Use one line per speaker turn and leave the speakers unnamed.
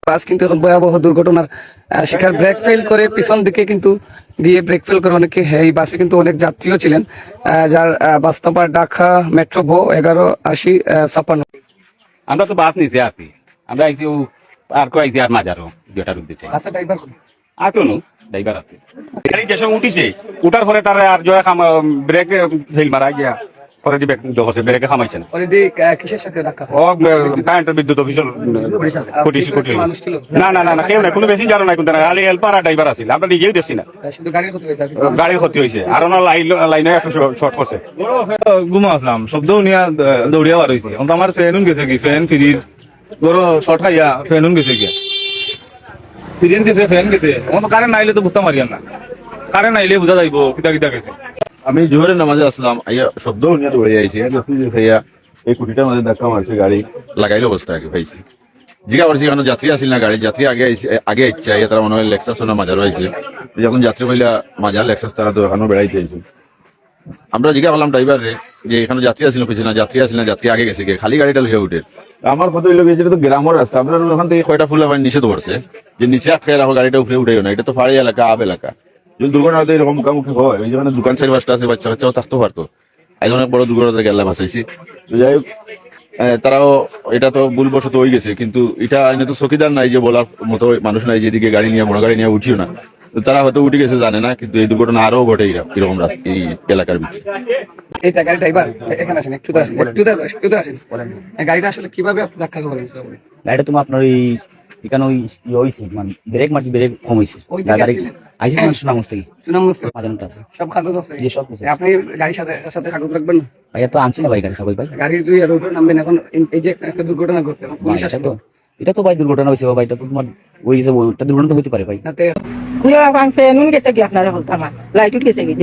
বাস কিন্তু এখন ভয়াবহ দুর্ঘটনার শিকার। ব্রেক ফেল করে পিছন দিকে কিন্তু গিয়ে ব্রেক ফেল করে অনেকে, এই বাসে কিন্তু অনেক যাত্রীও ছিলেন, যার বাস নাম্বার ঢাকা মেট্রো ভো 118056।
আমরা তো বাস নিচে আছি, আমরা আইছি আর কো আইছি আর মাজারও যেটার উদ্দেশ্যে
বাসের ড্রাইভার
আছো নো ড্রাইভার আছে। গাড়ি যে সময় উঠিছে, উঠার পরে তার আর জয় ব্রেক ফেল মারা গিয়া পরে দি ব্রেক দহছে ব্রেকে খামাইছেন।
অলরেডি কিসের সাথে ধাক্কা?
ও কারেন্টের বিদ্যুৎ অফিসের কোটি কোটি।
মানুষ ছিল?
না না না না, কেউ নাই, কোনো বেশিনজারও নাই, কিন্তু খালি হেল্পার আর ড্রাইভার আছিল, আমরা নিজেই দেখছি না।
শুধু গাড়ির ক্ষতি হয়েছে?
গাড়ির ক্ষতি হয়েছে, আর ওনার লাইনে একটু শর্ট করছে।
ঘুমা আসলাম, শব্দ নিয়ে দৌড়িয়া বার হয়েছি। আমার ফ্যান গেছে কি, ফ্যান ফ্রিজ বড় শর্ট খাইয়া ফ্যান গেছে গিয়া, ফ্রিজ গেছে, ফ্যান গেছে। আমার তো কারেন্ট নাইলে তো বুঝতে পারি না, কারেন্ট নাইলে বুঝা যাইব কিতা কিতা গেছে।
আমি জোহরের নামাজে আসলাম, শব্দ নিয়ে দৌড়ে আইছি, এই কুটিটার মধ্যে ধাক্কা মারছে, গাড়ি লাগাইল অবস্থা আগে পাইছি। জিজ্ঞা করছি কারণ যাত্রী আসিল না, গাড়ি যাত্রী আগে ইচ্ছা, তারা মনে হয় লেক্সাস না মাজারও আইছে। যখন যাত্রী হইলা মাজার লেক্সাস, তারা তো এখনো বেড়াইতে আইছে। আমরা জিজ্ঞা করলাম ড্রাইভার রে যে এখানে যাত্রী আসিল পিছিয়ে না, যাত্রী আসিল না, যাত্রী আগে গেছে, খালি গাড়িটা লইয়া উঠে। আমার কথা হইলো যেটা তো গ্রামের রাস্তা, আপনার ওখান থেকে কয়টা ফুল আবার নিষেধ করছে যে নিচে আটকে রাখো, গাড়িটা উপরে উঠেও না, এটা তো পাহাড়ি এলাকা, আব এলাকা। যদি দুর্ঘটনা হতো এরকম মুখামুখি হয়, যেখানে দোকান চারি পাঁচটা আছে, বাচ্চা কাচ্চাও থাকতে পারতো। এখন অনেক বড় দুর্ঘটনা গেলা বাঁচাইছি। তো যাই হোক, তারাও এটা তো ভুলবশত হয়ে গেছে, কিন্তু এটা এনে তো চকিদার নাই যে বলার মতো মানুষ নাই যেদিকে গাড়ি নিয়ে বড় গাড়ি নিয়ে উঠিও না। তো তারা হয়তো উঠে গেছে জানে না, কিন্তু এই দুর্ঘটনা আরো ঘটে এরকম এই এলাকার ভিতরে।
এইটা গাড়ি ড্রাইভার এখানে আসেন, একটু একটু আসেন। গাড়িটা আসলে কিভাবে আপনি ধাক্কা করেন?
গাড়িটা তোমার আপনার ওই এখানে ওই হয়েছে, মানে ব্রেক মারছি, ব্রেক কম হয়েছে।
ওই দিকে
গাড়ি
আসছিলেন?
আইসি মানুষ সুনামগঞ্জ থেকে,
সুনামগঞ্জ থেকে?
মাদারমত আছে।
সব কাগজ আছে?
জি, সব কিছু আছে।
আপনি গাড়ির সাথে সাথে কাগজ রাখবেন না?
ভাইয়া তো আনছি না ভাই, গাড়ি কাগজ ভাই।
গাড়ির দুই আর উপরে নামবেন। এখন এই যে একটা দুর্ঘটনা ঘটছে, পুলিশ
এটা
আসলো,
তো এটা তো ভাই দুর্ঘটনা হয়েছে ভাই, এটা তো তোমার ওই যে ওইটা দুর্ঘটনা তো হতে পারে ভাই।
তাতে
ফ্যান গেছে কি আপনার, আমার লাইট উঠ গেছে কি?